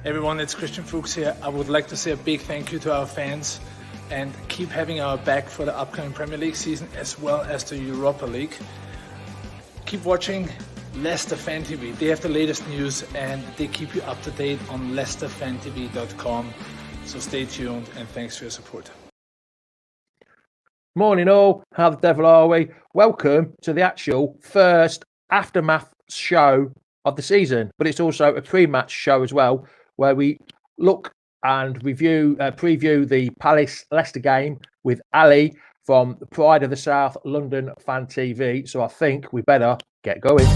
Everyone, it's Christian Fuchs here. I would like to say a big thank you to our fans and keep having our back for the upcoming Premier League season as well as the Europa League. Keep watching Leicester Fan TV. They have the latest news and they keep you up to date on leicesterfantv.com. So stay tuned and thanks for your support. Morning all, how the devil are we? Welcome to the actual first aftermath show of the season, but it's also a pre-match show as well, where we look and preview the Palace Leicester game with Ali from the Pride of the South London Fan TV. So I think we better get going.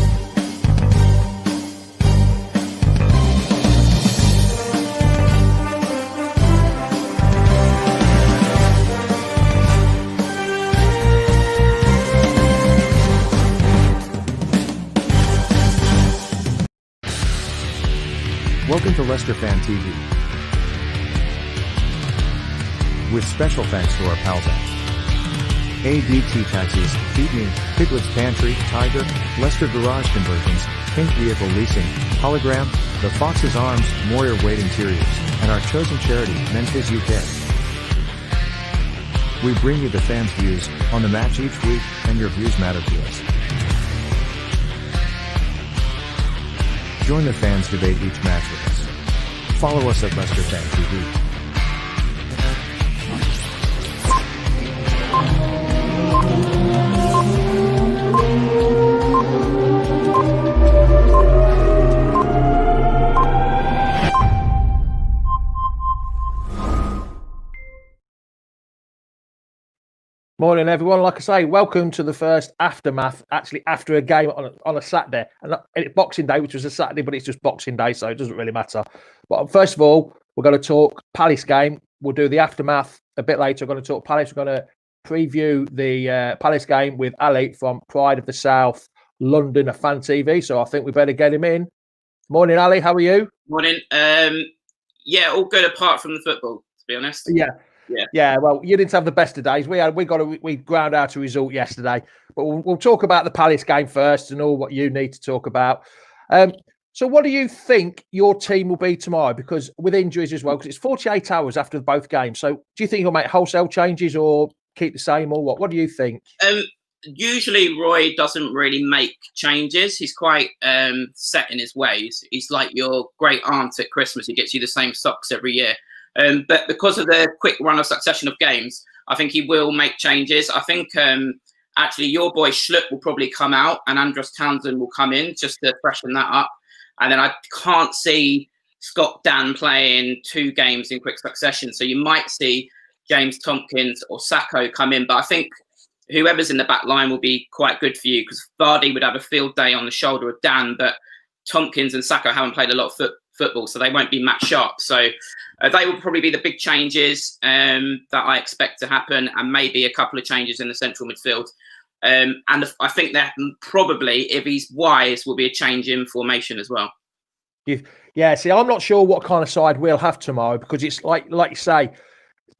Welcome to Leicester Fan TV. With special thanks to our pals at ADT Taxis, Feed Me, Piglet's Pantry, Tiger, Leicester Garage Conversions, Pink Vehicle Leasing, Hologram, The Fox's Arms, Moyer Wade Interiors, and our chosen charity, Memphis UK. We bring you the fans' views on the match each week, and your views matter to us. Join the fans debate each match with us. Follow us at Leicester Fan TV. Morning, everyone. Like I say, welcome to the first aftermath, actually after a game on a Saturday. And it's Boxing Day, which was a Saturday, but it's just Boxing Day, so it doesn't really matter. But first of all, we're going to talk Palace game. We'll do the aftermath a bit later. We're going to talk Palace. We're going to preview the Palace game with Ali from Pride of the South London Fan TV. So I think we better get him in. Morning, Ali. How are you? Morning. Yeah, all good apart from the football, to be honest. Yeah. Well, you didn't have the best of days. We ground out a result yesterday, but we'll talk about the Palace game first and all what you need to talk about. So, what do you think your team will be tomorrow? Because with injuries as well, because it's 48 hours after both games. So, do you think you'll make wholesale changes or keep the same, or what? What do you think? Usually, Roy doesn't really make changes. He's quite set in his ways. He's like your great aunt at Christmas. He gets you the same socks every year. But because of the quick run of succession of games, I think he will make changes. I think actually your boy Schlupp will probably come out and Andros Townsend will come in just to freshen that up. And then I can't see Scott Dan playing 2 games in quick succession. So you might see James Tompkins or Sacco come in. But I think whoever's in the back line will be quite good for you because Vardy would have a field day on the shoulder of Dan. But Tompkins and Sacco haven't played a lot of football, so they won't be match sharp. So they will probably be the big changes that I expect to happen, and maybe a couple of changes in the central midfield. And I think that probably, if he's wise, will be a change in formation as well. Yeah, see, I'm not sure what kind of side we'll have tomorrow because it's like you say,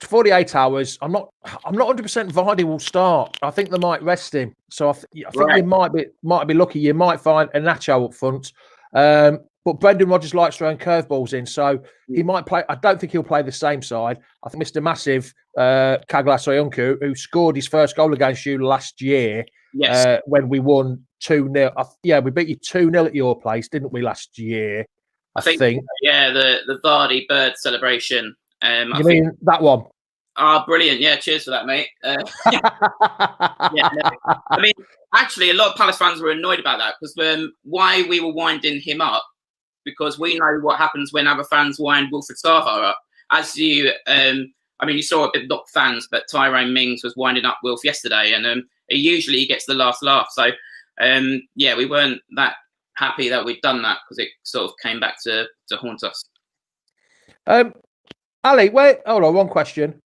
48 hours. I'm not 100% Vardy will start. I think they might rest him. So I think you might be lucky. You might find a Nacho up front. But Brendan Rodgers likes throwing curveballs in, so he might play. I don't think he'll play the same side. I think Mr. Massive, Kagla Soyuncu, who scored his first goal against you last year when we won 2-0. Yeah, we beat you 2-0 at your place, didn't we, last year? I think. Yeah, the Vardy bird celebration. You mean that one? Oh, brilliant. Yeah, cheers for that, mate. I mean, actually, a lot of Palace fans were annoyed about that because why we were winding him up, because we know what happens when other fans wind Wilfred Zaha up. As you, you saw a bit, not fans, but Tyrone Mings was winding up Wilf yesterday, and he usually gets the last laugh. So, we weren't that happy that we'd done that because it sort of came back to haunt us. Ali, hold on, one question.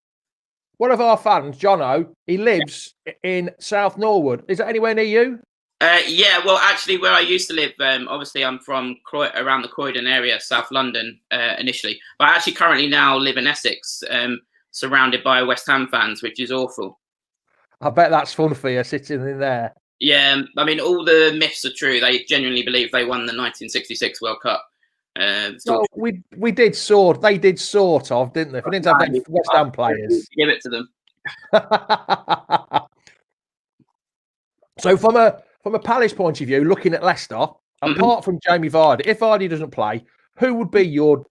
One of our fans, Jono, he lives in South Norwood. Is that anywhere near you? Well, actually, where I used to live, obviously I'm from around the Croydon area, South London, initially. But I actually currently now live in Essex, surrounded by West Ham fans, which is awful. I bet that's fun for you, sitting in there. Yeah, I mean, all the myths are true. They genuinely believe they won the 1966 World Cup. Well, we did sort. They did sort of, didn't they? If we didn't have them West Ham players, give it to them. So from a Palace point of view, looking at Leicester, apart from Jamie Vardy, if Vardy doesn't play, who would be the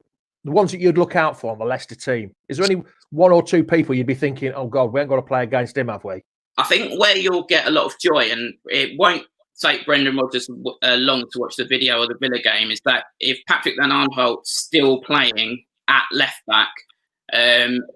ones that you'd look out for on the Leicester team? Is there any one or two people you'd be thinking, oh God, we ain't got to play against him, have we? I think where you'll get a lot of joy, and it won't take Brendan Rodgers long to watch the video of the Villa game, is that if Patrick Van Aanholt's still playing at left back,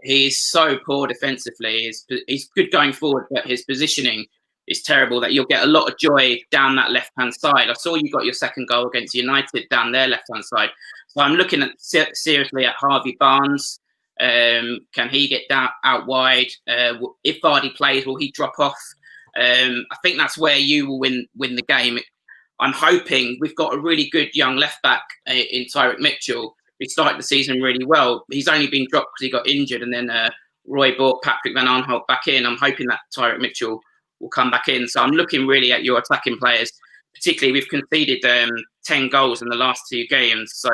he is so poor defensively. He's good going forward, but his positioning is terrible. That you'll get a lot of joy down that left-hand side. I saw you got your second goal against United down their left-hand side. So I'm looking at seriously at Harvey Barnes. Can he get out wide? If Vardy plays, will he drop off? I think that's where you will win the game. I'm hoping we've got a really good young left back in Tyrick Mitchell. He started the season really well. He's only been dropped because he got injured, and then Roy brought Patrick Van Aanholt back in. I'm hoping that Tyrick Mitchell will come back in. So I'm looking really at your attacking players. Particularly, we've conceded 10 goals in the last 2 games, so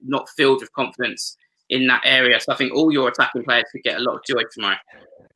not filled with confidence in that area. So I think all your attacking players could get a lot of joy tomorrow.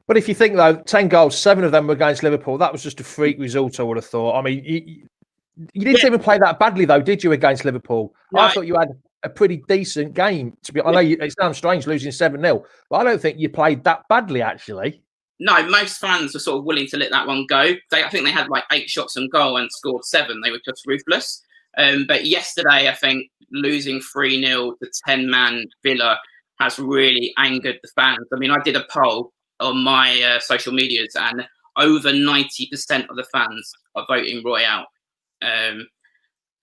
But if you think, though, 10 goals, 7 of them were against Liverpool. That was just a freak result, I would have thought. I mean, you didn't even play that badly, though, did you, against Liverpool? No. I thought you had a pretty decent game. I know it sounds strange losing 7-0, but I don't think you played that badly, actually. No, most fans were sort of willing to let that one go. I think they had like 8 shots on goal and scored 7. They were just ruthless. But yesterday, I think losing 3-0 to 10-man Villa has really angered the fans. I mean, I did a poll on my social medias, and over 90% of the fans are voting Roy out.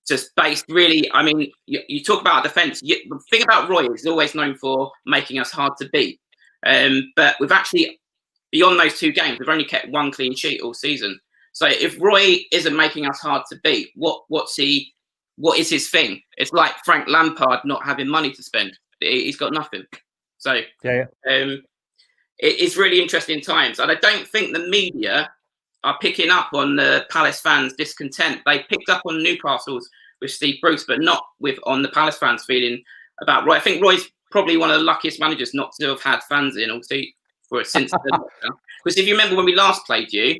Just based really, I mean, you talk about defence. The thing about Roy is he's always known for making us hard to beat. But we've actually, beyond those 2 games, we've only kept 1 clean sheet all season. So if Roy isn't making us hard to beat, what is his thing? It's like Frank Lampard not having money to spend. He's got nothing. So it's really interesting times. And I don't think the media are picking up on the Palace fans' discontent. They picked up on Newcastle's with Steve Bruce, but not on the Palace fans feeling about Roy. I think Roy's probably one of the luckiest managers not to have had fans in since the lockdown. Because if you remember when we last played you,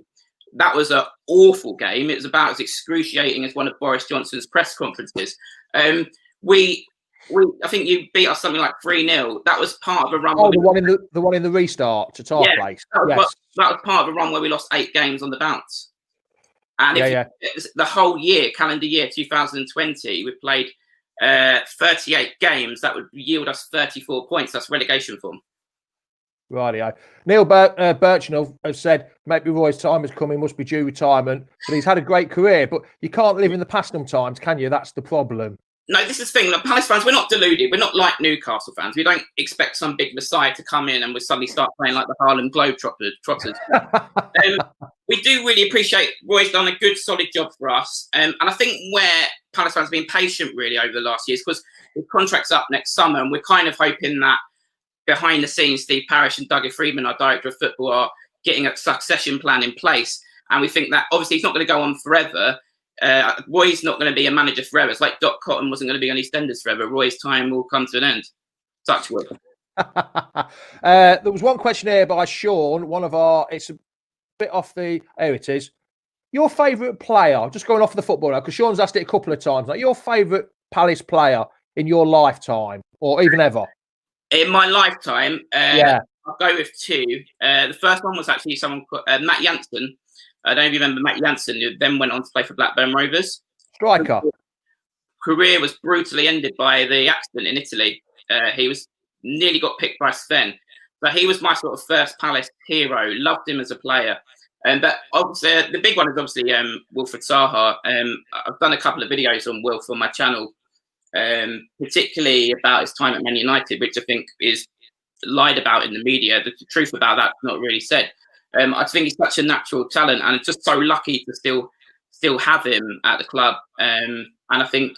that was an awful game. It was about as excruciating as one of Boris Johnson's press conferences. I think you beat us something like 3-0. That was part of a run. Oh, the one in the restart to our place. That was part of a run where we lost 8 games on the bounce. And the whole year, calendar year 2020, we played 38 games. That would yield us 34 points. That's relegation form. Rightio. Neil Birchnell has said maybe Roy's time is coming, must be due retirement, but he's had a great career. But you can't live in the past sometimes, can you? That's the problem. No, this is the thing. Like, Palace fans, we're not deluded. We're not like Newcastle fans. We don't expect some big Messiah to come in and we suddenly start playing like the Harlem Globetrotters. We do really appreciate Roy's done a good, solid job for us. And I think where Palace fans have been patient really over the last years, because the contract's up next summer, and we're kind of hoping that behind the scenes, Steve Parish and Dougie Freedman, our director of football, are getting a succession plan in place. And we think that obviously he's not going to go on forever. Roy's not going to be a manager forever. It's like Doc Cotton wasn't going to be on EastEnders forever. Roy's time will come to an end. Touch wood. There was one question here by Sean, it's a bit off the, here it is. Your favourite player, just going off the football now, because Sean's asked it a couple of times, like your favourite Palace player in your lifetime, or even ever? In my lifetime, I'll go with 2. The first one was actually someone called Matt Jansen. I don't even remember Matt Jansen, who then went on to play for Blackburn Rovers. Striker. Career was brutally ended by the accident in Italy. He was nearly got picked by Sven. So he was my sort of first Palace hero. Loved him as a player. But obviously, the big one is obviously Wilfried Zaha. I've done a couple of videos on Wilf on my channel, particularly about his time at Man United, which I think is lied about in the media. The truth about that's not really said. I think he's such a natural talent, and it's just so lucky to still have him at the club. And I think,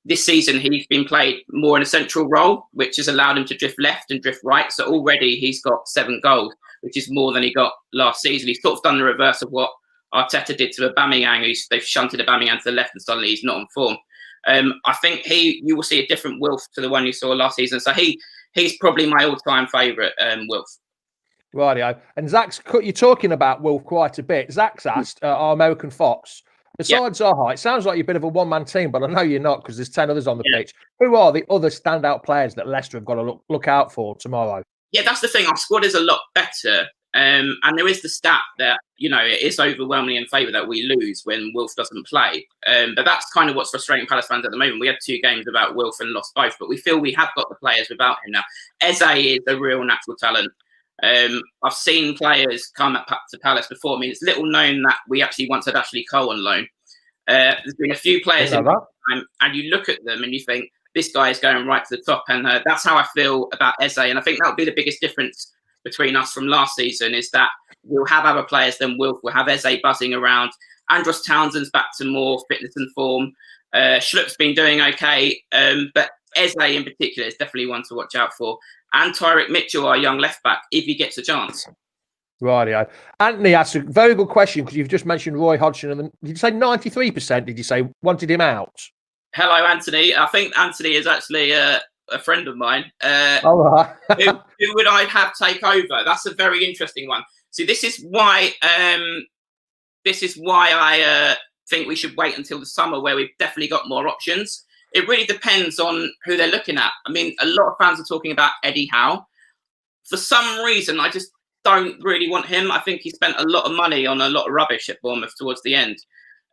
this season he's been played more in a central role, which has allowed him to drift left and drift right. So already he's got 7 goals, which is more than he got last season. He's sort of done the reverse of what Arteta did to Aubameyang. They've shunted Aubameyang to the left, and suddenly he's not on form. I think you will see a different Wilf to the one you saw last season. So he's probably my all-time favourite, Wilf. Rightio. And you're talking about Wilf quite a bit. Zach's asked our American Fox, besides Zaha, it sounds like you're a bit of a one-man team, but I know you're not because there's 10 others on the pitch. Who are the other standout players that Leicester have got to look out for tomorrow? Yeah, that's the thing. Our squad is a lot better. And there is the stat that, it is overwhelmingly in favour that we lose when Wilf doesn't play. But that's kind of what's frustrating Palace fans at the moment. We had 2 games without Wilf and lost both, but we feel we have got the players without him now. Eze is a real natural talent. I've seen players come to Palace before. I mean, it's little known that we actually once had Ashley Cole on loan. There's been a few players in time, and you look at them and you think, this guy is going right to the top. And that's how I feel about Eze. And I think that would be the biggest difference between us from last season, is that we'll have other players than Wilf. We'll have Eze buzzing around. Andros Townsend's back to more fitness and form. Schlupp's been doing okay. But Eze in particular is definitely one to watch out for. And Tyrick Mitchell, our young left back, if he gets a chance. Rightio. Anthony asked a very good question, because you've just mentioned Roy Hodgson. And did you say 93%? Did you say wanted him out? Hello, Anthony. I think Anthony is actually a friend of mine. All right. who would I have take over? That's a very interesting one. See, this is why I think we should wait until the summer, where we've definitely got more options. It really depends on who they're looking at. I mean, a lot of fans are talking about Eddie Howe. For some reason, I just don't really want him. I think he spent a lot of money on a lot of rubbish at Bournemouth towards the end.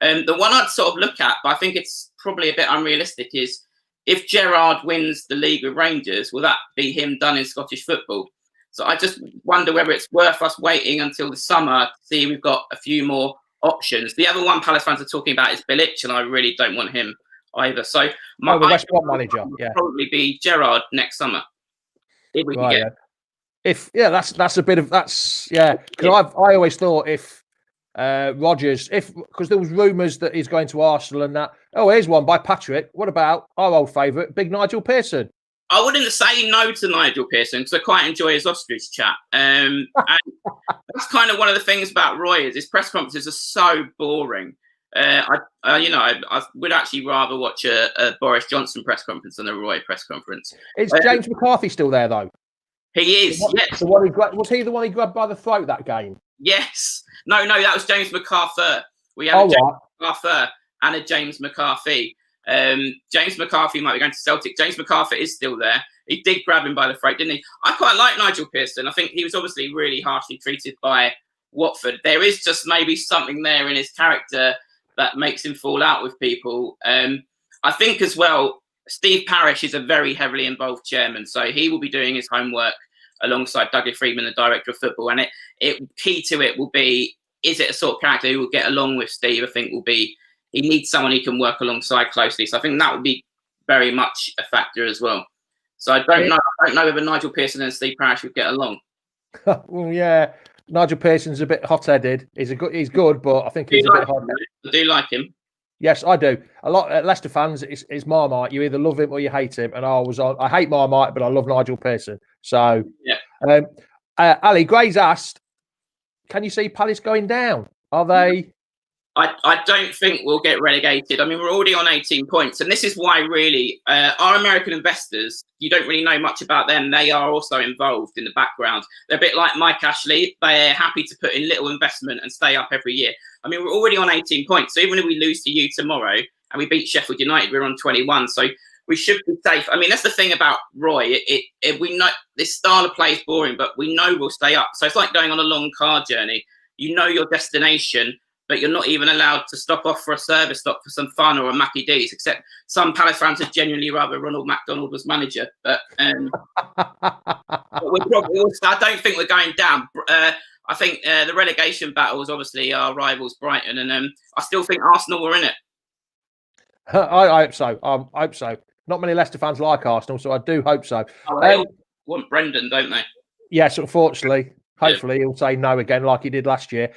The one I'd sort of look at, but I think it's probably a bit unrealistic, is if Gerrard wins the league with Rangers, will that be him done in Scottish football? So I just wonder whether it's worth us waiting until the summer to see we've got a few more options. The other one Palace fans are talking about is Bilic, and I really don't want him either. So the West Brom manager, probably be Gerrard next summer if we can get. That's a bit of because I always thought if Rodgers, because there was rumours that he's going to Arsenal and that. Oh, here's one by Patrick. What about our old favourite, Big Nigel Pearson? I wouldn't say no to Nigel Pearson, because I quite enjoy his ostrich chat. And that's kind of one of the things about Roy, is his press conferences are so boring. I would actually rather watch a Boris Johnson press conference than a Roy press conference. Is James McCarthy still there though? He is. Yes. Was he the one he grabbed by the throat that game? Yes. No, that was James McCarthy. We had a James McCarthy and a James McCarthy. James McCarthy might be going to Celtic. James McCarthy is still there. He did grab him by the throat, didn't he? I quite like Nigel Pearson. I think he was obviously really harshly treated by Watford. There is just maybe something there in his character that makes him fall out with people. I think as well, Steve Parish is a very heavily involved chairman, so he will be doing his homework alongside Dougie Freedman, the director of football. And key to it will be, is it a sort of character who will get along with Steve? I think will be, he needs someone he can work alongside closely. So I think that would be very much a factor as well. So I don't know whether Nigel Pearson and Steve Parish would get along. Well, yeah, Nigel Pearson's a bit hot-headed. He's good, but I think he's a bit hot-headed. I do like him. Yes, I do. A lot of Leicester fans, it's Marmite. You either love him or you hate him. And I hate Marmite, but I love Nigel Pearson. So, yeah. Ali Gray's asked, can you see Palace going down? Are they? I don't think we'll get relegated. I mean, we're already on 18 points. And this is why, really, our American investors, you don't really know much about them. They are also involved in the background. They're a bit like Mike Ashley. They're happy to put in little investment and stay up every year. I mean, we're already on 18 points. So even if we lose to you tomorrow and we beat Sheffield United, we're on 21. So we should be safe. I mean, that's the thing about Roy. We know this style of play is boring, but we know we'll stay up. So it's like going on a long car journey. You know your destination, but you're not even allowed to stop off for a service stop for some fun or a Mackie D's, except some Palace fans would genuinely rather Ronald McDonald was manager. But we're probably, I don't think we're going down. I think the relegation battle is obviously our rivals Brighton, and I still think Arsenal were in it. I hope so. I hope so. Not many Leicester fans like Arsenal, so I do hope so. They all want Brendan, don't they? Yes, unfortunately. Hopefully he'll say no again like he did last year.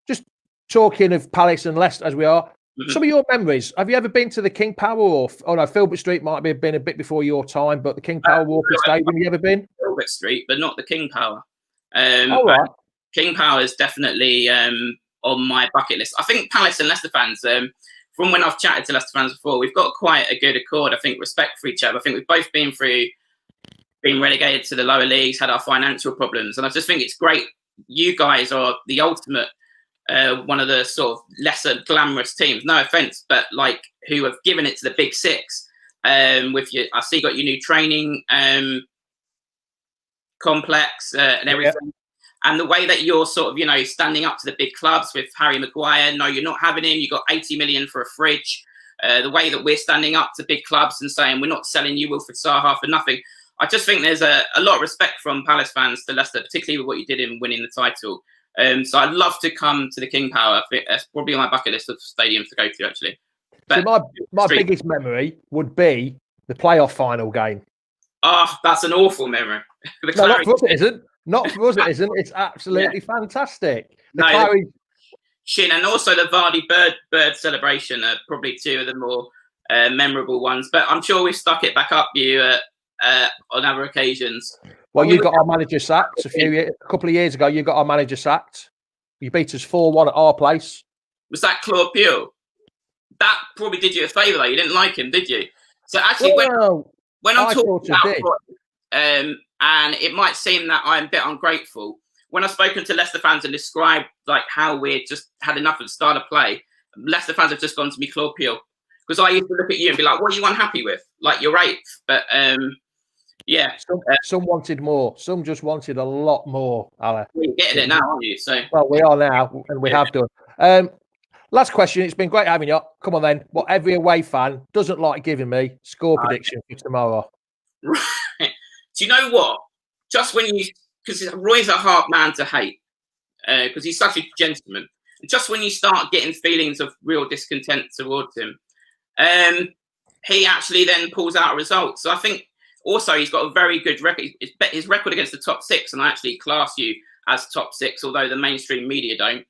Just talking of Palace and Leicester as we are, some of your memories. Have you ever been to the King Power Filbert Street might have been a bit before your time, but the King Power Walking Stadium, have you ever been? Filbert Street, but not the King Power. Right. King Power is definitely on my bucket list. I think Palace and Leicester fans, from when I've chatted to Leicester fans before, we've got quite a good accord. I think respect for each other. I think we've both been through being relegated to the lower leagues, had our financial problems, and I just think it's great. You guys are the ultimate, one of the sort of lesser glamorous teams. No offense, but like who have given it to the big six. With you, I see you got your new training complex and everything. Yeah. And the way that you're sort of, standing up to the big clubs with Harry Maguire. No, you're not having him. You got 80 million for a fridge. The way that we're standing up to big clubs and saying we're not selling you Wilfried Zaha for nothing. I just think there's a lot of respect from Palace fans to Leicester, particularly with what you did in winning the title. So I'd love to come to the King Power. That's probably on my bucket list of stadiums to go to, actually. But so my biggest memory would be the playoff final game. Oh, that's an awful memory. No, not for us it isn't. Not for us it isn't. It's absolutely fantastic. Shin, and also the Vardy bird celebration are probably two of the more memorable ones. But I'm sure we've stuck it back up you on other occasions. Well, you got our manager sacked a couple of years ago. You got our manager sacked. You beat us 4-1 at our place. Was that Claude Puel? That probably did you a favour, though. You didn't like him, did you? So actually, when I'm talking about and it might seem that I'm a bit ungrateful, when I've spoken to Leicester fans and described like how we just had enough at the start of play, Leicester fans have just gone to me, Claude Puel. Because I used to look at you and be like, what are you unhappy with? Like, you're 8th. But, yeah. Some wanted more. Some just wanted a lot more, Ale. You're getting it now, aren't you? So. Well, we are now, and we have done. Last question. It's been great having you. Come on, then. What every away fan doesn't like giving me, score prediction for tomorrow. Right. Do you know what? Just when because Roy's a hard man to hate, because he's such a gentleman. Just when you start getting feelings of real discontent towards him, he actually then pulls out a result. So I think also he's got a very good record. His record against the top 6, and I actually class you as top 6, although the mainstream media don't.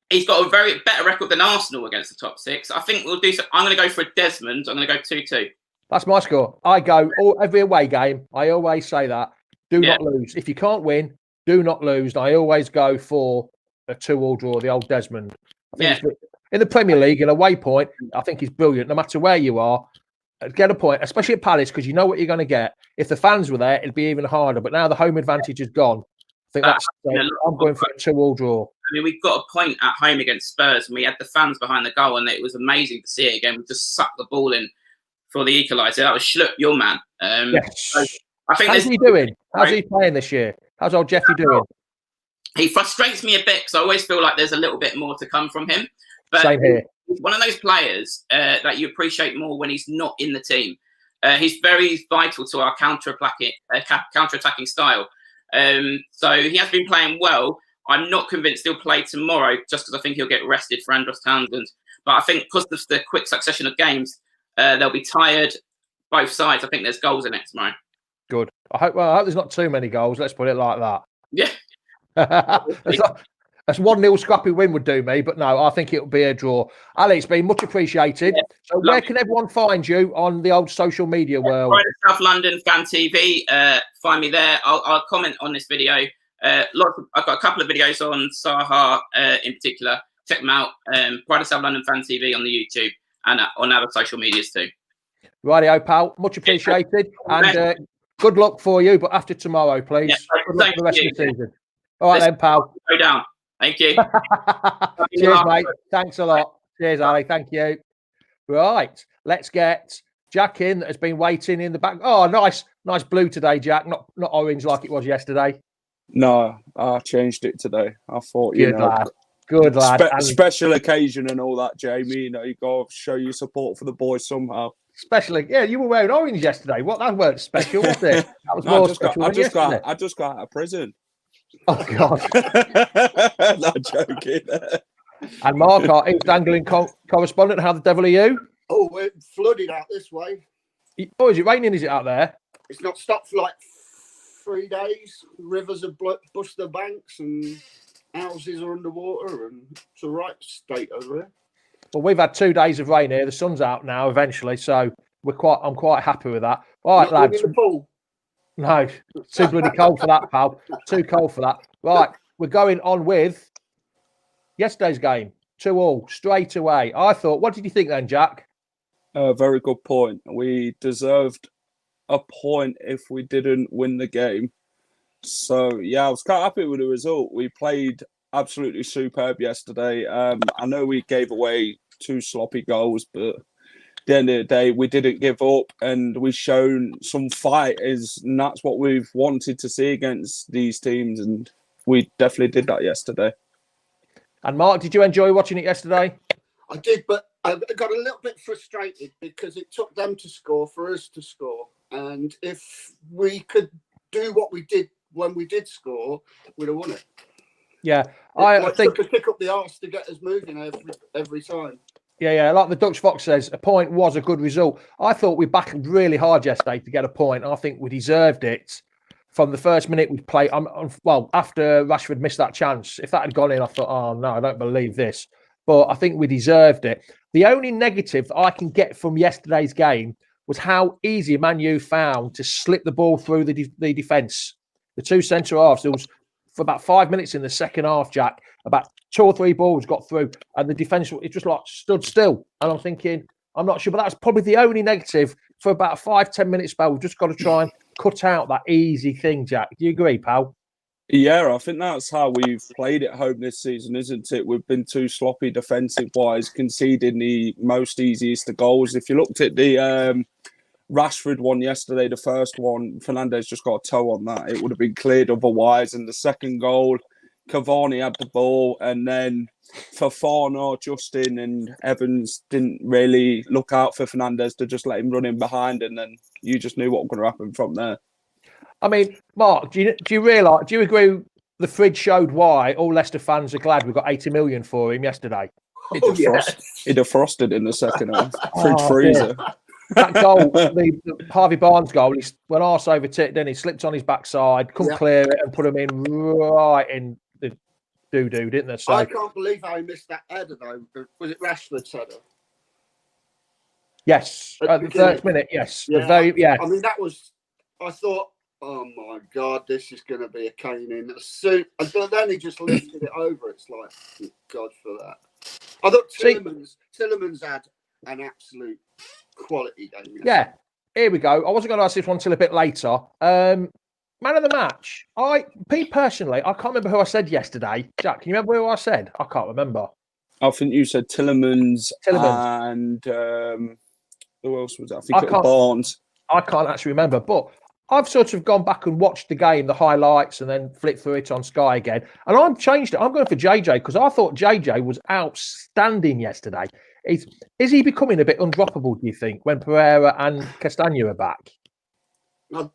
He's got a very better record than Arsenal against the top 6. I think we'll do so. I'm going to go for a Desmond. I'm going to go 2-2. That's my score. I go every away game. I always say that. Do not lose. If you can't win, do not lose. And I always go for a 2-2 draw, the old Desmond. I think in the Premier League, an away point, I think is brilliant. No matter where you are, get a point, especially at Palace, because you know what you're going to get. If the fans were there, it'd be even harder. But now the home advantage is gone. I think I'm going for a 2-2 draw. I mean, we've got a point at home against Spurs, and we had the fans behind the goal, and it was amazing to see it again. We just sucked the ball in for the equaliser. That was Schlupp, your man. Yes. So I think how's he doing? How's he playing this year? How's old Jeffy doing? He frustrates me a bit because I always feel like there's a little bit more to come from him. But same here. He's one of those players that you appreciate more when he's not in the team. He's very vital to our counter-attacking style. So he has been playing well. I'm not convinced he'll play tomorrow just because I think he'll get rested for Andros Townsend. But I think because of the quick succession of games, they'll be tired, both sides. I think there's goals in it tomorrow. Good. I hope there's not too many goals. Let's put it like that. Yeah. That's 1-0 scrappy win would do me, but no, I think it'll be a draw. Ali, it's been much appreciated. Yeah, so where can everyone find you on the old social media world? Right at South London Fan TV. Find me there. I'll comment on this video. I've got a couple of videos on Zaha in particular. Check them out. Pride of South London Fan TV on the YouTube and on other social medias too. Rightio, pal. Much appreciated. And good luck for you, but after tomorrow, please. Yeah, good luck for the rest of the season. All right then, pal. Go down. Thank you. Cheers, mate. Thanks a lot. Cheers, Ali. Thank you. Right. Let's get Jack in that has been waiting in the back. Oh, nice blue today, Jack. Not orange like it was yesterday. No, I changed it today. I thought, Good lad. Special occasion and all that, Jamie. You got to show your support for the boys somehow. Especially, you were wearing orange yesterday. What, that weren't special, was it? That was more special. I just got out of prison. Oh God! Not joking. And Mark, he's dangling correspondent. How the devil are you? Oh, we're flooded out this way. Oh, is it raining? Is it out there? It's not stopped for like 3 days. Rivers have bust their banks and houses are underwater, and it's a right state over here. Well, we've had 2 days of rain here. The sun's out now eventually, so I'm quite happy with that. All right, lads. In the pool? No, too bloody cold for that, pal. Too cold for that. Right, we're going on with yesterday's game. 2-2 straight away. I thought, what did you think then, Jack? Very good point. We deserved a point if we didn't win the game. So, yeah, I was quite happy with the result. We played absolutely superb yesterday. I know we gave away 2 sloppy goals, but at the end of the day, we didn't give up and we've shown some fight, and that's what we've wanted to see against these teams, and we definitely did that yesterday. And Mark, did you enjoy watching it yesterday? I did, but I got a little bit frustrated because it took them to score for us to score. And if we could do what we did when we did score, we'd have won it. Yeah, I think to pick up the arse to get us moving every time. Yeah, like the Dutch Fox says, a point was a good result. I thought we battled really hard yesterday to get a point. I think we deserved it from the first minute we played. Well, after Rashford missed that chance, if that had gone in, I thought, oh no, I don't believe this. But I think we deserved it. The only negative that I can get from yesterday's game was how easy Man U found to slip the ball through the defence. The 2 centre halves, there was for about 5 minutes in the second half, Jack, about 2 or 3 balls got through and the defence, it just like stood still. And I'm thinking, I'm not sure, but that's probably the only negative for about a 5-10 minute spell. We've just got to try and cut out that easy thing, Jack. Do you agree, pal? Yeah, I think that's how we've played at home this season, isn't it? We've been too sloppy defensive-wise, conceding the most easiest of goals. If you looked at the Rashford one yesterday, the first one, Fernandes just got a toe on that. It would have been cleared otherwise. And the second goal, Cavani had the ball, and then Fofana, Justin and Evans didn't really look out for Fernandes to just let him run in behind, and then you just knew what was going to happen from there. I mean, Mark, do you agree the fridge showed why all Leicester fans are glad we got 80 million for him yesterday? He defrosted in the second half. Fridge freezer. Yeah. That goal, the Harvey Barnes goal, he went arse over tit, then he slipped on his backside, couldn't clear it and put him in right in the doo-doo, didn't they? So, I can't believe how he missed that header, though. Was it Rashford's header? Yes. At the 30th minute, yes. Yeah. Yeah. I mean, that was... I thought, oh, my God, this is going to be a caning. And then he just lifted it over. It's like, thank God for that. I thought Tillemans had an absolute quality game. Yeah, here we go. I wasn't going to ask this one until a bit later. Man of the match. Personally, I can't remember who I said yesterday. Jack, can you remember who I said? I can't remember. I think you said Tillemans. And who else was that? I think it was Barnes. I can't actually remember, but I've sort of gone back and watched the game, the highlights, and then flipped through it on Sky again. And I've changed it. I'm going for JJ because I thought JJ was outstanding yesterday. Is he becoming a bit undroppable, do you think, when Pereira and Castagna are back?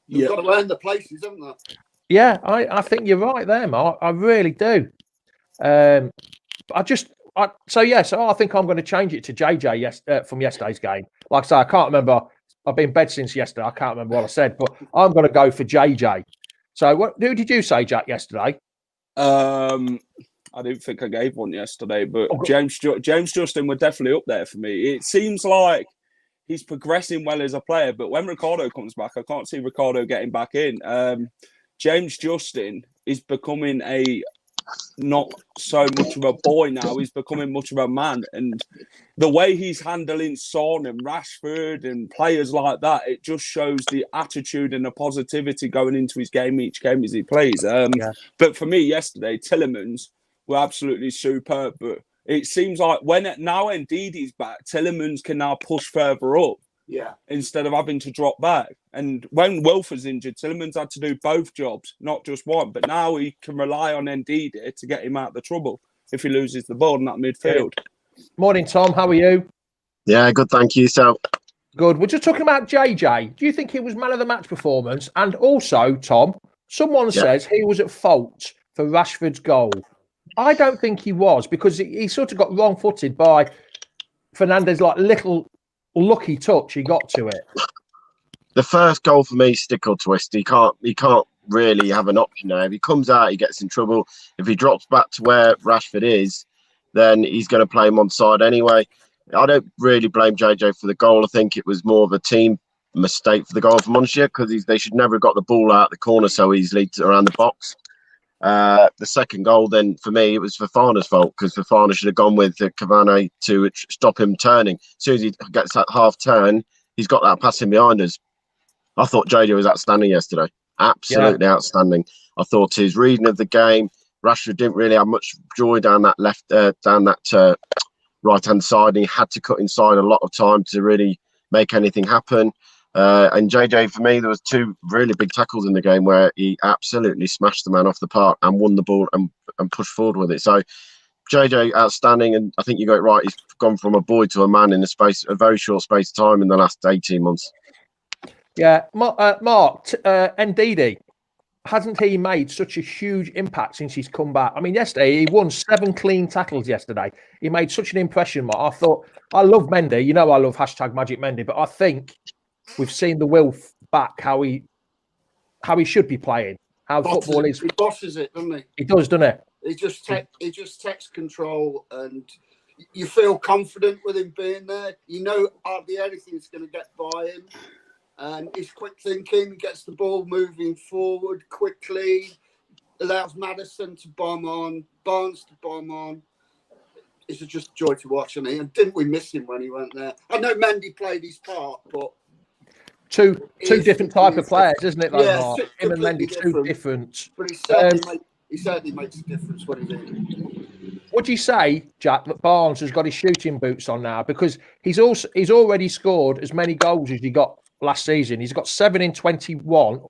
You've got to earn the places, haven't you? Yeah, I think you're right there, Mark. I really do. So I think I'm going to change it to JJ from yesterday's game. Like I say, I can't remember. I've been in bed since yesterday. I can't remember what I said, but I'm going to go for JJ. So who did you say, Jack, yesterday? I didn't think I gave one yesterday, but James Justin were definitely up there for me. It seems like he's progressing well as a player, but when Ricardo comes back, I can't see Ricardo getting back in. James Justin is becoming not so much of a boy now. He's becoming much of a man. And the way he's handling Son and Rashford and players like that, it just shows the attitude and the positivity going into his game each game as he plays. But for me yesterday, Tillemans were absolutely superb. But it seems like now Ndidi's back, Tillemans can now push further up. Yeah. Instead of having to drop back. And when Wilf was injured, Tillemans had to do both jobs, not just one. But now he can rely on Ndidi to get him out of the trouble if he loses the ball in that midfield. Morning, Tom. How are you? Yeah, good. Thank you. So good. We're just talking about JJ. Do you think it was man of the match performance? And also, Tom, someone says he was at fault for Rashford's goal. I don't think he was because he sort of got wrong-footed by Fernandes, like little lucky touch he got to it. The first goal for me, stick or twist. He can't really have an option there. If he comes out, he gets in trouble. If he drops back to where Rashford is, then he's going to play him on side anyway. I don't really blame JJ for the goal. I think it was more of a team mistake for the goal for Monchier because they should never have got the ball out the corner so easily around the box. The second goal, then for me, it was Fofana's fault because Fofana should have gone with Cavani to stop him turning. As soon as he gets that half turn, he's got that passing behind us. I thought JJ was outstanding yesterday. Absolutely outstanding. I thought his reading of the game, Rashford didn't really have much joy down that right-hand side, and he had to cut inside a lot of time to really make anything happen. And JJ, for me, there was 2 really big tackles in the game where he absolutely smashed the man off the park and won the ball and pushed forward with it. So JJ, outstanding, and I think you got it right. He's gone from a boy to a man in a very short space of time in the last 18 months. Yeah, Mark, Ndidi, hasn't he made such a huge impact since he's come back? I mean, yesterday he won 7 clean tackles yesterday. He made such an impression, Mark. I thought, I love Mendy. You know I love #MagicMendy, but I think we've seen the will back, how he should be playing, how football is. He bosses it, doesn't he? He does, doesn't he? He just takes control, and you feel confident with him being there. You know hardly anything's going to get by him. And he's quick thinking, gets the ball moving forward quickly, allows Maddison to bomb on, Barnes to bomb on. It's just a joy to watch, isn't he? And didn't we miss him when he went there? I know Mendy played his part, but two different type of players, isn't it? Like yeah, him and Mendy, two different. But he certainly makes a difference when he's in. Would you say, Jack, that Barnes has got his shooting boots on now, because he's already scored as many goals as he got last season? He's got 7 in 20 or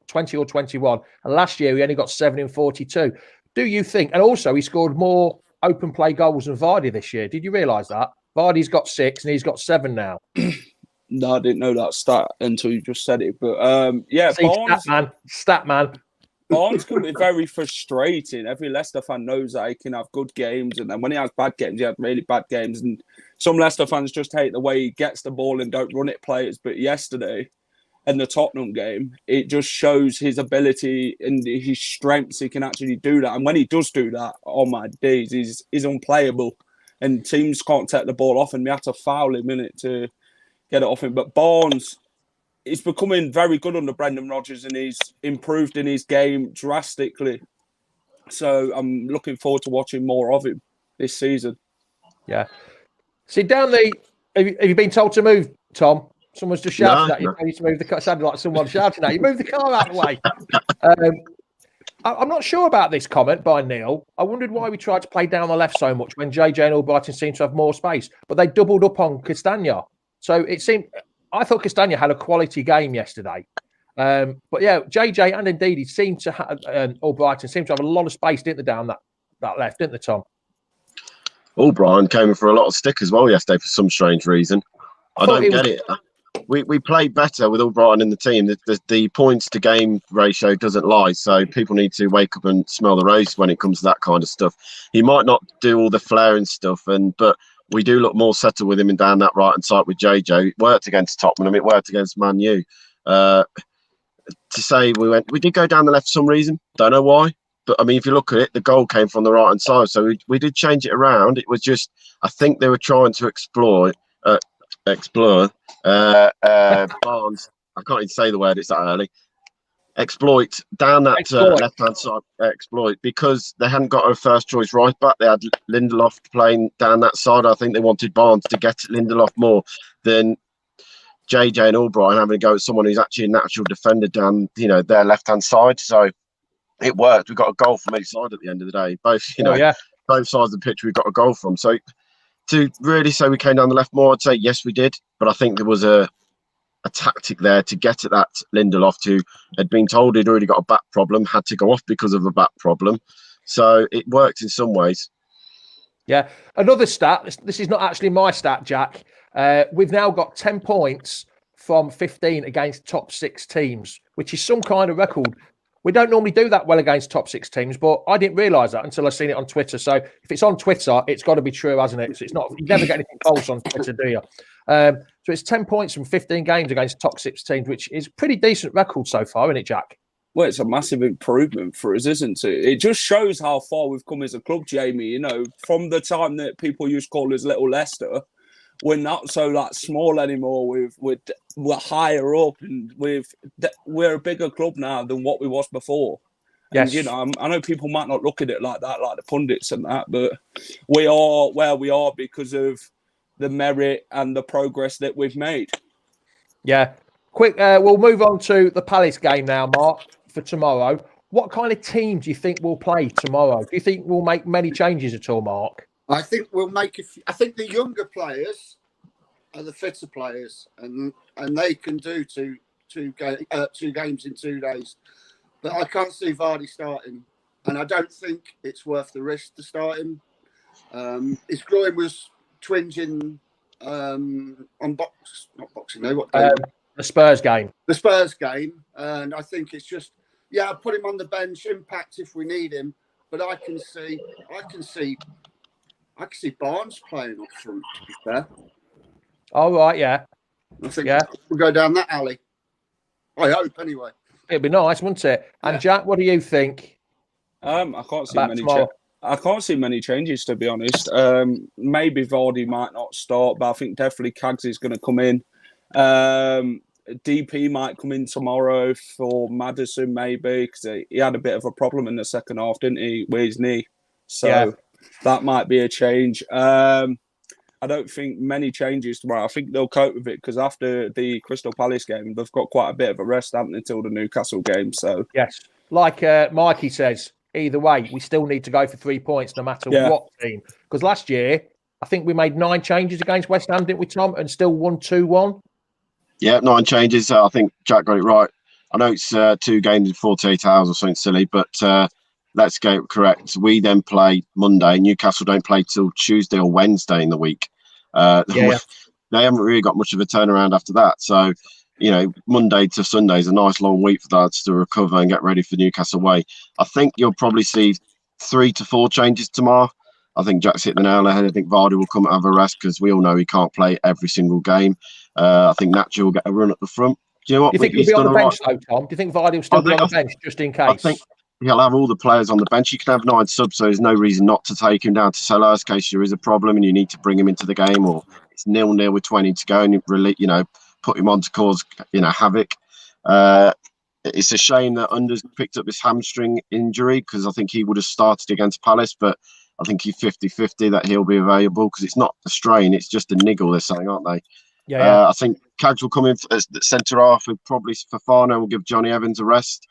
21, and last year he only got 7 in 42. Do you think? And also, he scored more open play goals than Vardy this year. Did you realise that? Vardy's got 6 and he's got 7 now. No, I didn't know that stat until you just said it. But yeah, see, stat man. Barnes can be very frustrating. Every Leicester fan knows that he can have good games, and then when he has bad games, he has really bad games. And some Leicester fans just hate the way he gets the ball and don't run it players. But yesterday, in the Tottenham game, it just shows his ability and his strengths. He can actually do that, and when he does do that, oh my days, he's unplayable, and teams can't take the ball off, and we have to foul him in it to get it off him. But Barnes, he's becoming very good under Brendan Rodgers, and he's improved in his game drastically. So I'm looking forward to watching more of him this season. Yeah. See, have you been told to move, Tom? Someone's just shouting at you. You need to move the car. It sounded like someone shouting at you. Move the car out of the way. I'm not sure about this comment by Neil. I wondered why we tried to play down the left so much when JJ and Albrighton seemed to have more space, but they doubled up on Castagna. So it seemed, I thought Castagna had a quality game yesterday. But yeah, JJ and indeed he seemed to have, Albrighton seemed to have a lot of space, didn't they, down that left, didn't they, Tom? Albrighton came in for a lot of stick as well yesterday for some strange reason. I don't get it. We played better with Albrighton in the team. The points to game ratio doesn't lie, so people need to wake up and smell the rose when it comes to that kind of stuff. He might not do all the flair and stuff, but we do look more settled with him and down that right hand side with JJ. It worked against Tottenham. It worked against Man U. To say we did go down the left for some reason. Don't know why. But I mean, if you look at it, the goal came from the right hand side. So we did change it around. It was just, I think they were trying to explore Barnes. I can't even say the word, it's that early. Exploit down that left hand side. Exploit, because they hadn't got a first choice right back. They had Lindelof playing down that side. I think they wanted Barnes to get Lindelof more than JJ and Albrighton having to go with someone who's actually a natural defender down, their left hand side. So it worked. We got a goal from each side at the end of the day. Both, both sides of the pitch we got a goal from. So to really say we came down the left more, I'd say yes, we did. But I think there was a tactic there to get at that Lindelof, who had been told he'd already got a back problem, had to go off because of a back problem. So it worked in some ways. Yeah. Another stat, this is not actually my stat, Jack. We've now got 10 points from 15 against top 6 teams, which is some kind of record. We don't normally do that well against top 6 teams, but I didn't realise that until I seen it on Twitter. So if it's on Twitter, it's got to be true, hasn't it? So it's not. You never get anything false on Twitter, do you? So it's 10 points from 15 games against top 6 teams, which is a pretty decent record so far, isn't it, Jack? Well, it's a massive improvement for us, isn't it? It just shows how far we've come as a club, Jamie. From the time that people used to call us Little Leicester, we're not so small anymore. We're higher up, and we're a bigger club now than what we was before. And, you know, I know people might not look at it like that, like the pundits and that, but we are where we are because of the merit and the progress that we've made. Yeah. Quick, we'll move on to the Palace game now, Mark, for tomorrow. What kind of team do you think will play tomorrow? Do you think we'll make many changes at all, Mark? I think we'll make a few. I think the younger players are the fitter players, and they can do two games in 2 days. But I can't see Vardy starting, and I don't think it's worth the risk to start him. His groin was twinging on Boxing Day. What day? The Spurs game. The Spurs game, and I think it's just I'll put him on the bench, impact if we need him. But I can see Barnes playing up front. To be fair. All right, yeah. I think we'll go down that alley. I hope, anyway. It'd be nice, wouldn't it? And Jack, what do you think? I can't see many changes, to be honest. Maybe Vardy might not start, but I think definitely Cags is going to come in. DP might come in tomorrow for Maddison, maybe, because he had a bit of a problem in the second half, didn't he, with his knee? So that might be a change. I don't think many changes tomorrow. I think they'll cope with it because after the Crystal Palace game, they've got quite a bit of a rest, haven't they, until the Newcastle game. So yes, like Mikey says, either way, we still need to go for 3 points no matter what team. Because last year, I think we made 9 changes against West Ham, didn't we, Tom? And still won 2-1. Yeah, 9 changes. I think Jack got it right. I know it's 2 games in 48 hours or something silly, but let's get it correct. We then play Monday. Newcastle don't play till Tuesday or Wednesday in the week. They haven't really got much of a turnaround after that. So, you know, Monday to Sunday is a nice long week for that to recover and get ready for Newcastle away. I think you'll probably see 3 to 4 changes tomorrow. I think Jack's hit the nail on the head. I think Vardy will come and have a rest because we all know he can't play every single game. I think Nacho will get a run at the front. Do you know what? Do you think he'll be on the bench, though, Tom? Do you think Vardy will still be on the bench just in case? I think he'll have all the players on the bench. He can have 9 subs, so there's no reason not to take him down to Salah's case there is a problem and you need to bring him into the game, or it's 0-0 with 20 to go and really, you know, put him on to cause, you know, havoc. It's a shame that Under's picked up this hamstring injury because I think he would have started against Palace, but I think he's 50-50 that he'll be available because it's not a strain, it's just a niggle, they're saying, aren't they? I think Cags will come in as the centre half and probably Fofana will give Johnny Evans a rest.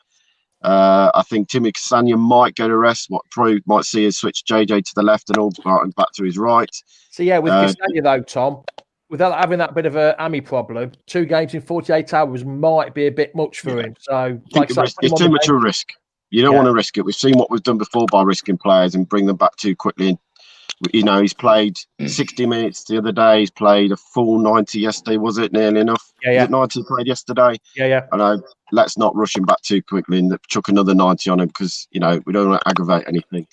I think Timmy Castagne might get a rest. What probably might see is switch JJ to the left and Alderweireld and back to his right. So with Castagne though, Tom, without having that bit of a hammy problem, 2 games in 48 hours might be a bit much for him. So it's too much of a risk. You don't want to risk it. We've seen what we've done before by risking players and bring them back too quickly. And, you know, he's played 60 minutes the other day. He's played a full 90 yesterday. Was it nearly enough? Was it 90 he played yesterday? I know. Let's not rush him back too quickly and chuck another 90 on him because, you know, we don't want to aggravate anything.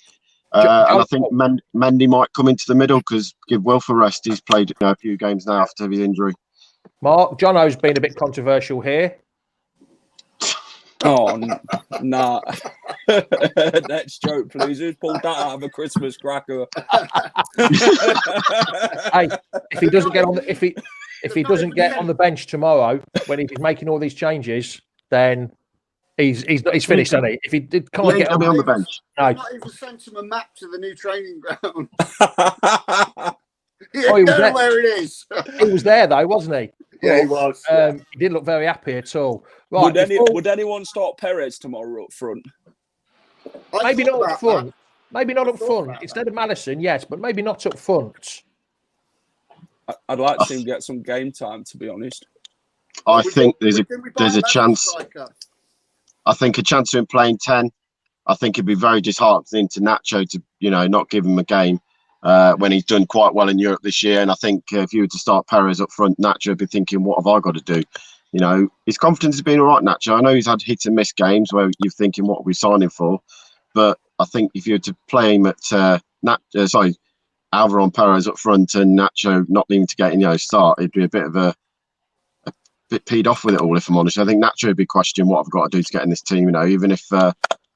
And I think Mendy might come into the middle because give Wilf a rest. He's played a few games now after his injury. Mark, Jono's been a bit controversial here. Oh, nah. Next joke, please. Who's pulled that out of a Christmas cracker? Hey, if he doesn't get on the bench tomorrow when he's making all these changes, then he's finished, isn't he? If he can't get on the bench, no. Not even sent him a map to the new training ground. He was there. Where it is. He was there though, wasn't he? Yeah, he was. He didn't look very happy at all. Right, would anyone start Perez tomorrow up front? Maybe not up front. Maybe not up front. Instead of Maddison, yes, but maybe not up front. I'd like to see him get some game time, to be honest. I think there's a chance. I think a chance of him playing 10. I think it'd be very disheartening to Nacho to, you know, not give him a game when he's done quite well in Europe this year. And I think if you were to start Perez up front, Nacho would be thinking, what have I got to do? You know, his confidence has been all right, Nacho. I know he's had hit and miss games where you're thinking, what are we signing for? But I think if you were to play him at Alvaro Perez up front and Nacho not needing to get start, it'd be a bit peed off with it all, if I'm honest. I think Nacho would be questioning what I've got to do to get in this team. You know, even if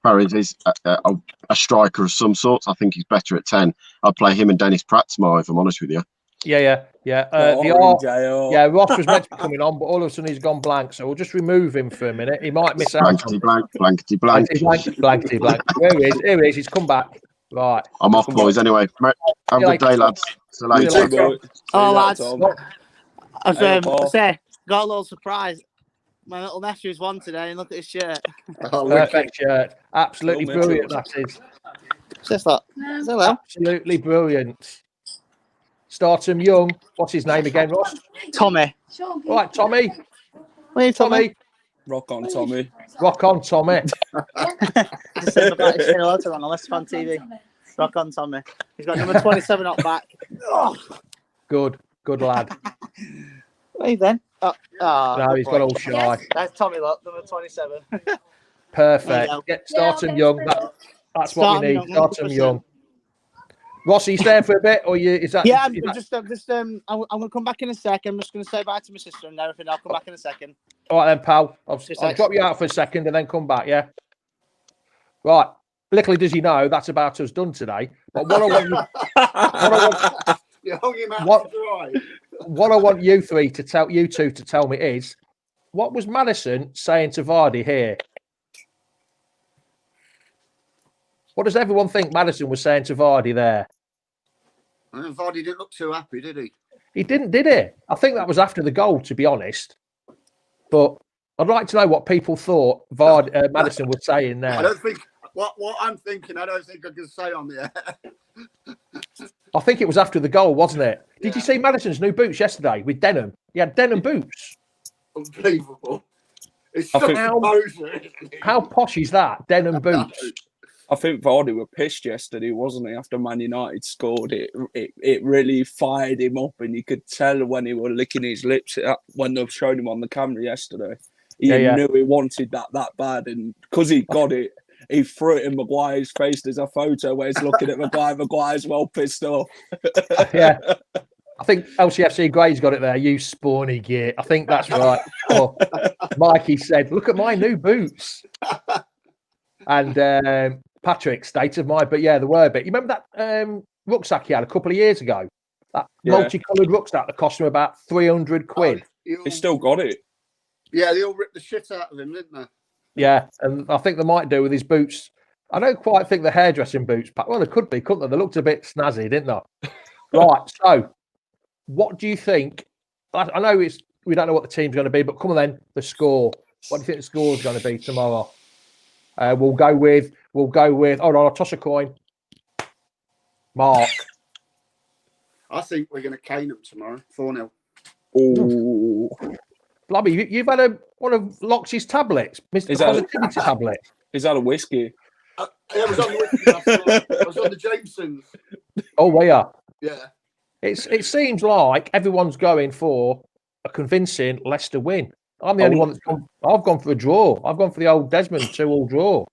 Perez is a striker of some sort, I think he's better at 10. I'd play him and Dennis Pratt tomorrow, if I'm honest with you. Yeah. Yeah, Ross was meant to be coming on, but all of a sudden he's gone blank. So we'll just remove him for a minute. He might miss out. Blankety blank, blankety blank. Blankety blank. Here he is. He's come back. Right. I'm off, boys. Anyway, have a good day, lads. See you later. Oh, lads. I've Paul. got a little surprise. My little nephew's won today, and look at his shirt. Perfect shirt. Absolutely brilliant, that is. Just that. Absolutely brilliant. Start him young. What's his name again, Ross? Tommy. Right, Tommy. Where are you, Tommy? Rock on, Tommy. Rock on, Tommy. Just say hello to him on the Leicester Fan TV. Rock on, Tommy. He's got number 27 up back. Oh. Good lad. Hey, then. No, he's got all shy. That's Tommy, look, number 27. Perfect. Start him young. That's what we need. Start him young. Ross, are you staying for a bit, or is that? Yeah, I'm going to come back in a second. I'm just going to say bye to my sister and everything. I'll come back in a second. All right then, pal. I'll drop you out for a second and then come back. Yeah. Right. Little does he know that's about us done today. But what I want you two to tell me is, what was Maddison saying to Vardy here? What does everyone think Maddison was saying to Vardy there? Vardy didn't look too happy, did he? He didn't, did he? I think that was after the goal, to be honest. But I'd like to know what people thought Maddison was saying there. I don't think what I'm thinking. I don't think I can say on the air. I think it was after the goal, wasn't it? Yeah. Did you see Maddison's new boots yesterday with denim? He had denim boots. Unbelievable. It's how posh is that? Denim boots. I think Vardy were pissed yesterday, wasn't he? After Man United scored, it really fired him up, and you could tell when he was licking his lips when they showed him on the camera yesterday. He knew he wanted that bad, and because he got it, he threw it in Maguire's face. There's a photo where he's looking at Maguire. Maguire's well pissed off. Yeah, I think LCFC Gray's got it there. You spawny git. I think that's right. Oh, Mikey said, "Look at my new boots," and Patrick, state of mind, but yeah, there were a bit. You remember that rucksack he had a couple of years ago? That multicoloured rucksack that cost him about 300 quid. He still got it. Yeah, they all ripped the shit out of him, didn't they? Yeah, and I think they might do with his boots. I don't quite think the hairdressing boots. Well, they could be, couldn't they? They looked a bit snazzy, didn't they? Right, so what do you think? I know we don't know what the team's going to be, but come on then, the score. What do you think the score is going to be tomorrow? We'll go with. Hold on, I'll toss a coin. Mark. I think we're going to cane them tomorrow. 4-0. Oh, Blobby, you've had one of Lox's tablets, Mr. Positivity tablet. Is that a whiskey? I was on the whiskey last night. I was on the Jamesons. Oh, we are. Yeah. It seems like everyone's going for a convincing Leicester win. I'm the only one that's gone. I've gone for a draw. I've gone for the old Desmond 2-2 draw.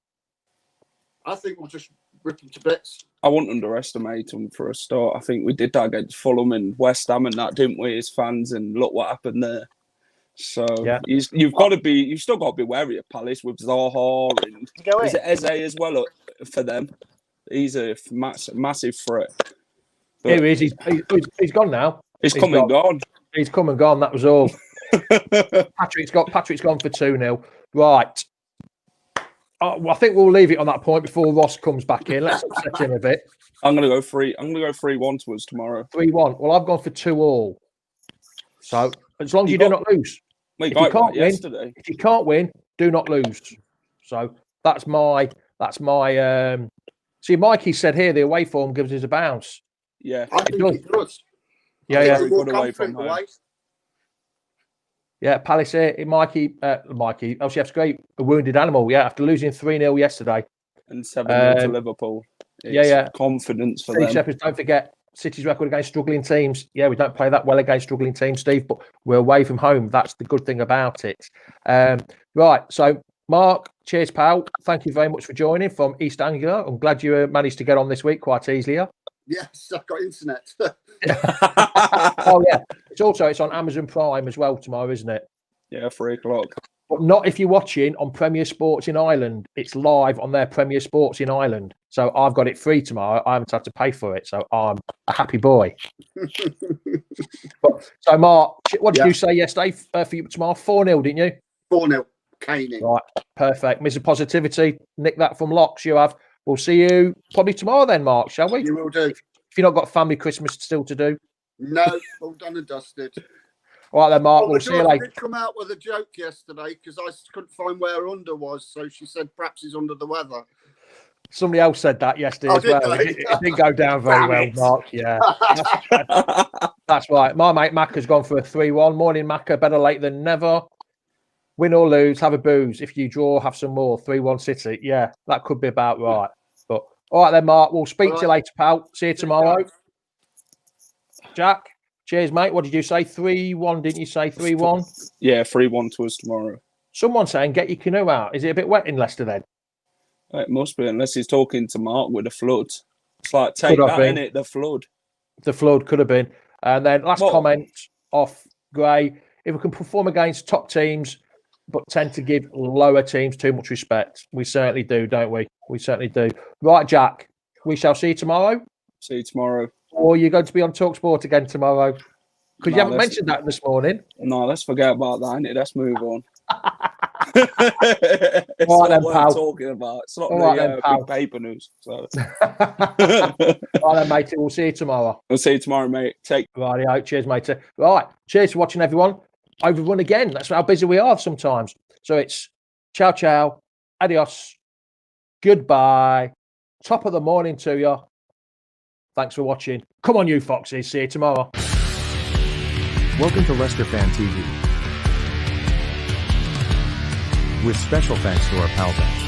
I think we'll just rip them to bits. I won't underestimate them for a start. I think we did that against Fulham and West Ham and that, didn't we, as fans? And look what happened there. So you've still got to be wary of Palace with Zaha and is it Eze as well for them? He's a massive threat. But here he is. He's gone now. He's come and gone. He's come and gone. That was all. Patrick's gone for 2-0. Right. I think we'll leave it on that point before Ross comes back in. Let's upset him a bit. I'm gonna go 3-1 to us tomorrow. 3-1. Well, I've gone for 2-2. So as long as you do not lose. If you can't win, do not lose. So that's my. See, Mikey said here the away form gives us a bounce. Yeah, I think it does. Yeah. Good away from home. Yeah, Palace here. Mikey, LCF's great. A wounded animal. Yeah, after losing 3-0 yesterday. And 7-0 to Liverpool. It's confidence for them. Shepherds, don't forget City's record against struggling teams. Yeah, we don't play that well against struggling teams, Steve, but we're away from home. That's the good thing about it. Right, so Mark, cheers, pal. Thank you very much for joining from East Anglia. I'm glad you managed to get on this week quite easily. Yes, I've got internet. Oh yeah, it's on Amazon Prime as well tomorrow, isn't it? Yeah, 3:00. But not if you're watching on Premier Sports in Ireland. It's live on their Premier Sports in Ireland. So I've got it free tomorrow. I haven't had to pay for it. So I'm a happy boy. So, Mark, what did you say yesterday for you tomorrow? 4-0, didn't you? 4-0. Caning. Right, perfect. Mr. Positivity, nick that from Locks. You have. We'll see you probably tomorrow then, Mark, shall we? You will do. If you've not got family Christmas still to do. No, all done and dusted. All right then, Mark. Well, we'll see you later. did come out with a joke yesterday because I couldn't find where her under was, so she said perhaps he's under the weather. Somebody else said that yesterday as well. It didn't go down very well, Mark. Yeah, that's right. My mate Mac has gone for a 3-1. Morning, Macca. Better late than never. Win or lose, have a booze. If you draw, have some more. 3-1 City. Yeah, that could be about right. But all right then, Mark. We'll speak to you later, pal. See you tomorrow. Jack, cheers, mate. What did you say? 3-1, didn't you say? 3-1? Yeah, 3-1 to us tomorrow. Someone saying get your canoe out. Is it a bit wet in Leicester then? It must be, unless he's talking to Mark with the flood. It's like, take that, innit? The flood. The flood could have been. And then last comment off Gray. If we can perform against top teams, but tend to give lower teams too much respect. We certainly do, don't we? We certainly do. Right, Jack, we shall see you tomorrow. See you tomorrow. Or you're going to be on TalkSport again tomorrow? Because you haven't mentioned that this morning. No, let's forget about that, innit? Let's move on. It's all right, then, what pal. I'm talking about. It's not all the right, then, big paper news. So. Right then, matey. We'll see you tomorrow. We'll see you tomorrow, mate. Rightio. Cheers, matey. Right. Cheers for watching, everyone. Overrun again. That's how busy we are sometimes. So it's ciao, ciao, adios, goodbye, top of the morning to you. Thanks for watching. Come on, you foxes. See you tomorrow. Welcome to Leicester Fan TV. With special thanks to our pals at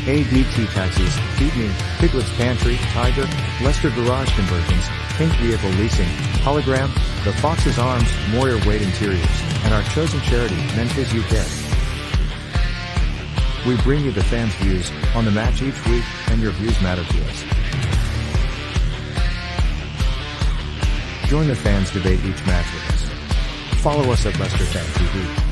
ADT Taxis, Feedme, Piglet's Pantry, Tiger, Leicester Garage Conversions, Pink Vehicle Leasing, Hologram, The Fox's Arms, Moyer Wade Interiors, and our chosen charity, Memphis UK. We bring you the fans' views on the match each week, and your views matter to us. Join the fans' debate each match with us. Follow us at Leicester Fan TV.